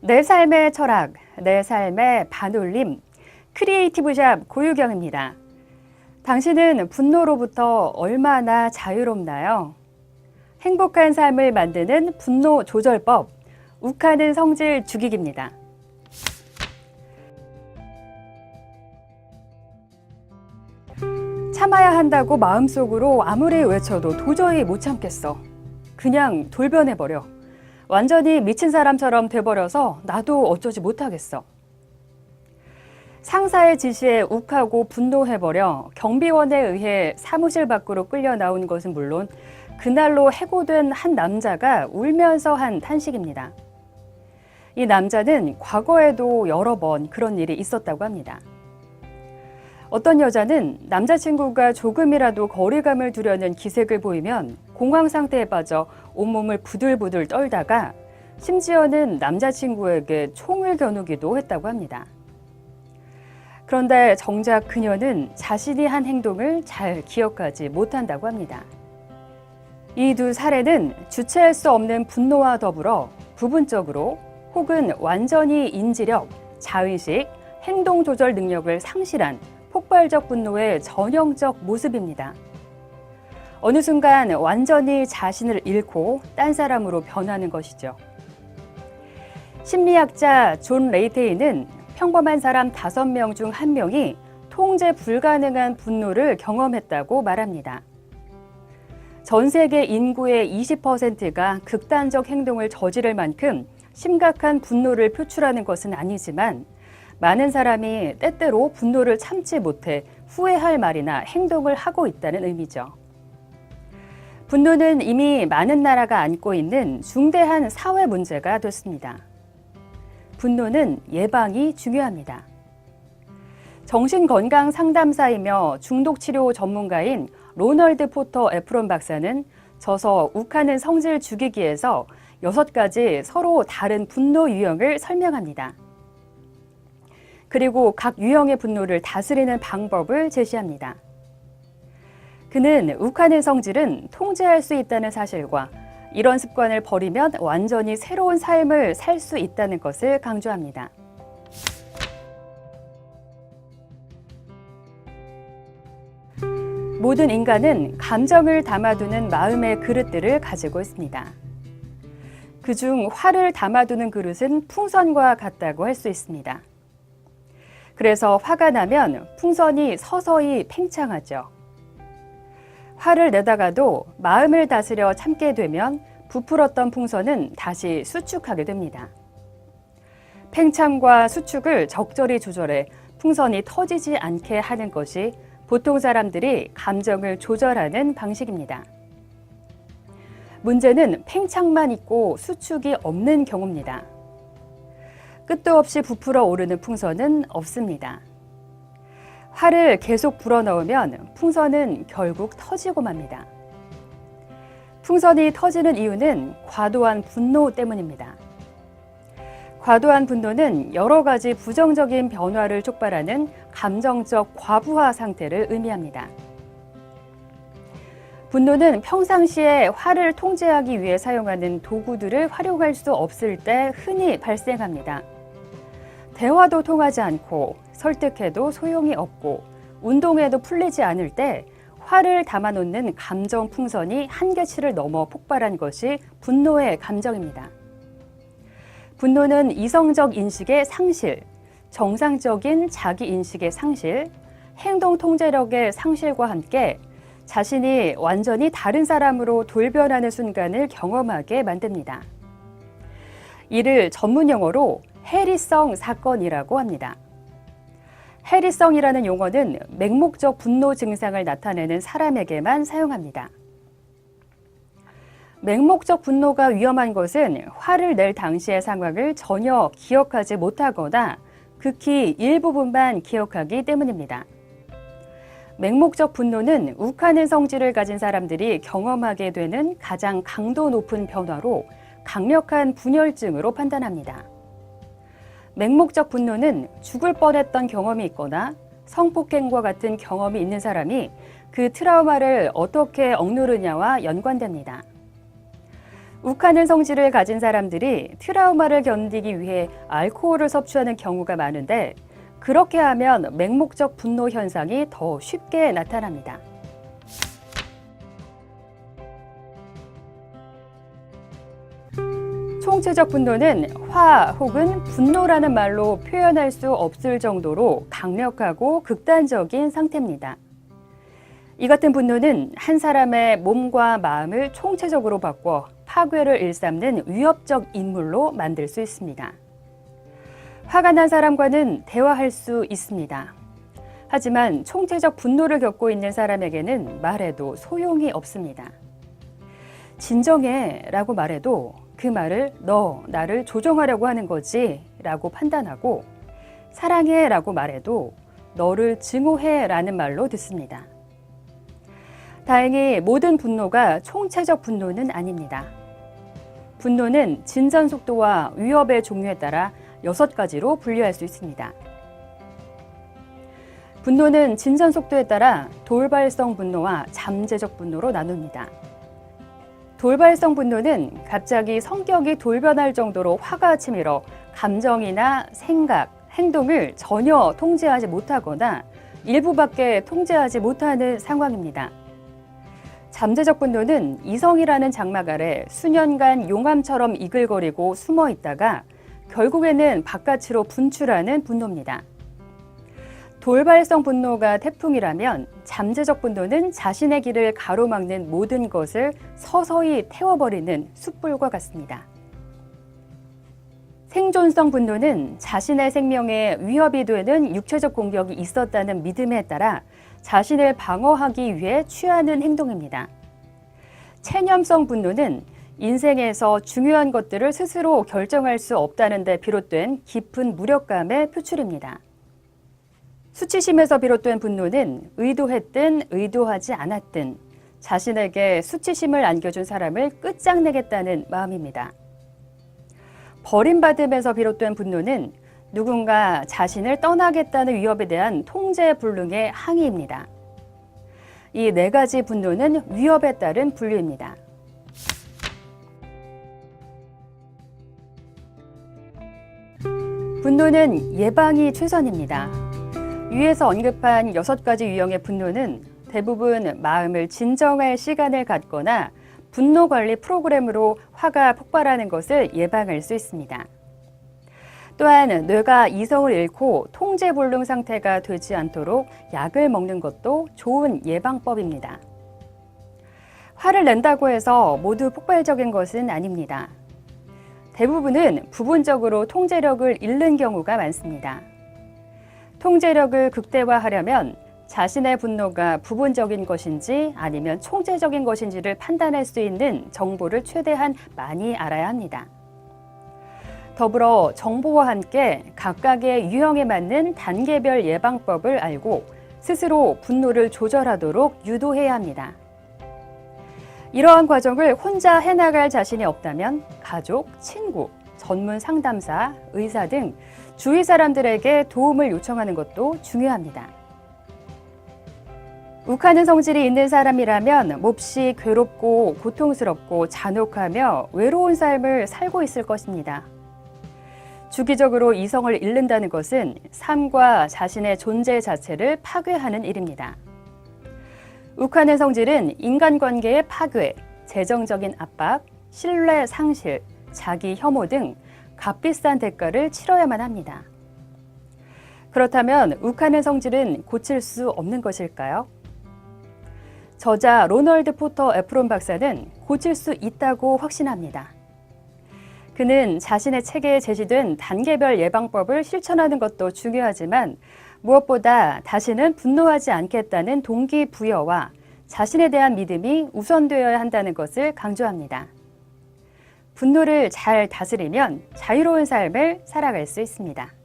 내 삶의 철학, 내 삶의 반올림, 크리에이티브샵 고유경입니다. 당신은 분노로부터 얼마나 자유롭나요? 행복한 삶을 만드는 분노 조절법, 욱하는 성질 죽이기입니다. 참아야 한다고 마음속으로 아무리 외쳐도 도저히 못 참겠어. 그냥 돌변해버려. 완전히 미친 사람처럼 돼버려서 나도 어쩌지 못하겠어. 상사의 지시에 욱하고 분노해버려 경비원에 의해 사무실 밖으로 끌려 나온 것은 물론 그날로 해고된 한 남자가 울면서 한 탄식입니다. 이 남자는 과거에도 여러 번 그런 일이 있었다고 합니다. 어떤 여자는 남자친구가 조금이라도 거리감을 두려는 기색을 보이면 공황 상태에 빠져 온몸을 부들부들 떨다가 심지어는 남자친구에게 총을 겨누기도 했다고 합니다. 그런데 정작 그녀는 자신이 한 행동을 잘 기억하지 못한다고 합니다. 이 두 사례는 주체할 수 없는 분노와 더불어 부분적으로 혹은 완전히 인지력, 자의식, 행동 조절 능력을 상실한 폭발적 분노의 전형적 모습입니다. 어느 순간 완전히 자신을 잃고 딴 사람으로 변하는 것이죠. 심리학자 존 레이테이는 평범한 사람 5명 중 1명이 통제 불가능한 분노를 경험했다고 말합니다. 전 세계 인구의 20%가 극단적 행동을 저지를 만큼 심각한 분노를 표출하는 것은 아니지만 많은 사람이 때때로 분노를 참지 못해 후회할 말이나 행동을 하고 있다는 의미죠. 분노는 이미 많은 나라가 안고 있는 중대한 사회 문제가 됐습니다. 분노는 예방이 중요합니다. 정신건강 상담사이며 중독치료 전문가인 로널드 포터 에프론 박사는 저서 욱하는 성질 죽이기에서 6가지 서로 다른 분노 유형을 설명합니다. 그리고 각 유형의 분노를 다스리는 방법을 제시합니다. 그는 욱하는 성질은 통제할 수 있다는 사실과 이런 습관을 버리면 완전히 새로운 삶을 살 수 있다는 것을 강조합니다. 모든 인간은 감정을 담아두는 마음의 그릇들을 가지고 있습니다. 그중 화를 담아두는 그릇은 풍선과 같다고 할 수 있습니다. 그래서 화가 나면 풍선이 서서히 팽창하죠. 화를 내다가도 마음을 다스려 참게 되면 부풀었던 풍선은 다시 수축하게 됩니다. 팽창과 수축을 적절히 조절해 풍선이 터지지 않게 하는 것이 보통 사람들이 감정을 조절하는 방식입니다. 문제는 팽창만 있고 수축이 없는 경우입니다. 끝도 없이 부풀어 오르는 풍선은 없습니다. 화를 계속 불어넣으면 풍선은 결국 터지고 맙니다. 풍선이 터지는 이유는 과도한 분노 때문입니다. 과도한 분노는 여러 가지 부정적인 변화를 촉발하는 감정적 과부하 상태를 의미합니다. 분노는 평상시에 화를 통제하기 위해 사용하는 도구들을 활용할 수 없을 때 흔히 발생합니다. 대화도 통하지 않고 설득해도 소용이 없고 운동해도 풀리지 않을 때 화를 담아놓는 감정 풍선이 한계치를 넘어 폭발한 것이 분노의 감정입니다. 분노는 이성적 인식의 상실, 정상적인 자기 인식의 상실, 행동 통제력의 상실과 함께 자신이 완전히 다른 사람으로 돌변하는 순간을 경험하게 만듭니다. 이를 전문 용어로 해리성 사건이라고 합니다. 해리성이라는 용어는 맹목적 분노 증상을 나타내는 사람에게만 사용합니다. 맹목적 분노가 위험한 것은 화를 낼 당시의 상황을 전혀 기억하지 못하거나 극히 일부분만 기억하기 때문입니다. 맹목적 분노는 욱하는 성질을 가진 사람들이 경험하게 되는 가장 강도 높은 변화로 강력한 분열증으로 판단합니다. 맹목적 분노는 죽을 뻔했던 경험이 있거나 성폭행과 같은 경험이 있는 사람이 그 트라우마를 어떻게 억누르냐와 연관됩니다. 욱하는 성질을 가진 사람들이 트라우마를 견디기 위해 알코올을 섭취하는 경우가 많은데 그렇게 하면 맹목적 분노 현상이 더 쉽게 나타납니다. 총체적 분노는 화 혹은 분노라는 말로 표현할 수 없을 정도로 강력하고 극단적인 상태입니다. 이 같은 분노는 한 사람의 몸과 마음을 총체적으로 바꿔 파괴를 일삼는 위협적 인물로 만들 수 있습니다. 화가 난 사람과는 대화할 수 있습니다. 하지만 총체적 분노를 겪고 있는 사람에게는 말해도 소용이 없습니다. 진정해 라고 말해도 그 말을 너 나를 조종하려고 하는 거지 라고 판단하고 사랑해 라고 말해도 너를 증오해 라는 말로 듣습니다. 다행히 모든 분노가 총체적 분노는 아닙니다. 분노는 진전 속도와 위협의 종류에 따라 6가지로 분류할 수 있습니다. 분노는 진전 속도에 따라 돌발성 분노와 잠재적 분노로 나눕니다. 돌발성 분노는 갑자기 성격이 돌변할 정도로 화가 치밀어 감정이나 생각, 행동을 전혀 통제하지 못하거나 일부밖에 통제하지 못하는 상황입니다. 잠재적 분노는 이성이라는 장막 아래 수년간 용암처럼 이글거리고 숨어 있다가 결국에는 바깥으로 분출하는 분노입니다. 돌발성 분노가 태풍이라면 잠재적 분노는 자신의 길을 가로막는 모든 것을 서서히 태워버리는 숯불과 같습니다. 생존성 분노는 자신의 생명에 위협이 되는 육체적 공격이 있었다는 믿음에 따라 자신을 방어하기 위해 취하는 행동입니다. 체념성 분노는 인생에서 중요한 것들을 스스로 결정할 수 없다는 데 비롯된 깊은 무력감의 표출입니다. 수치심에서 비롯된 분노는 의도했든 의도하지 않았든 자신에게 수치심을 안겨준 사람을 끝장내겠다는 마음입니다. 버림받음에서 비롯된 분노는 누군가 자신을 떠나겠다는 위협에 대한 통제 불능의 항의입니다. 이 4가지 분노는 위협에 따른 분류입니다. 분노는 예방이 최선입니다. 위에서 언급한 6가지 유형의 분노는 대부분 마음을 진정할 시간을 갖거나 분노 관리 프로그램으로 화가 폭발하는 것을 예방할 수 있습니다. 또한 뇌가 이성을 잃고 통제 불능 상태가 되지 않도록 약을 먹는 것도 좋은 예방법입니다. 화를 낸다고 해서 모두 폭발적인 것은 아닙니다. 대부분은 부분적으로 통제력을 잃는 경우가 많습니다. 통제력을 극대화하려면 자신의 분노가 부분적인 것인지 아니면 총체적인 것인지를 판단할 수 있는 정보를 최대한 많이 알아야 합니다. 더불어 정보와 함께 각각의 유형에 맞는 단계별 예방법을 알고 스스로 분노를 조절하도록 유도해야 합니다. 이러한 과정을 혼자 해나갈 자신이 없다면 가족, 친구, 전문 상담사, 의사 등 주위 사람들에게 도움을 요청하는 것도 중요합니다. 욱하는 성질이 있는 사람이라면 몹시 괴롭고 고통스럽고 잔혹하며 외로운 삶을 살고 있을 것입니다. 주기적으로 이성을 잃는다는 것은 삶과 자신의 존재 자체를 파괴하는 일입니다. 욱하는 성질은 인간관계의 파괴, 재정적인 압박, 신뢰 상실, 자기 혐오 등 값비싼 대가를 치러야만 합니다. 그렇다면 욱하는 성질은 고칠 수 없는 것일까요? 저자 로널드 포터 에프론 박사는 고칠 수 있다고 확신합니다. 그는 자신의 책에 제시된 단계별 예방법을 실천하는 것도 중요하지만 무엇보다 다시는 분노하지 않겠다는 동기부여와 자신에 대한 믿음이 우선되어야 한다는 것을 강조합니다. 분노를 잘 다스리면 자유로운 삶을 살아갈 수 있습니다.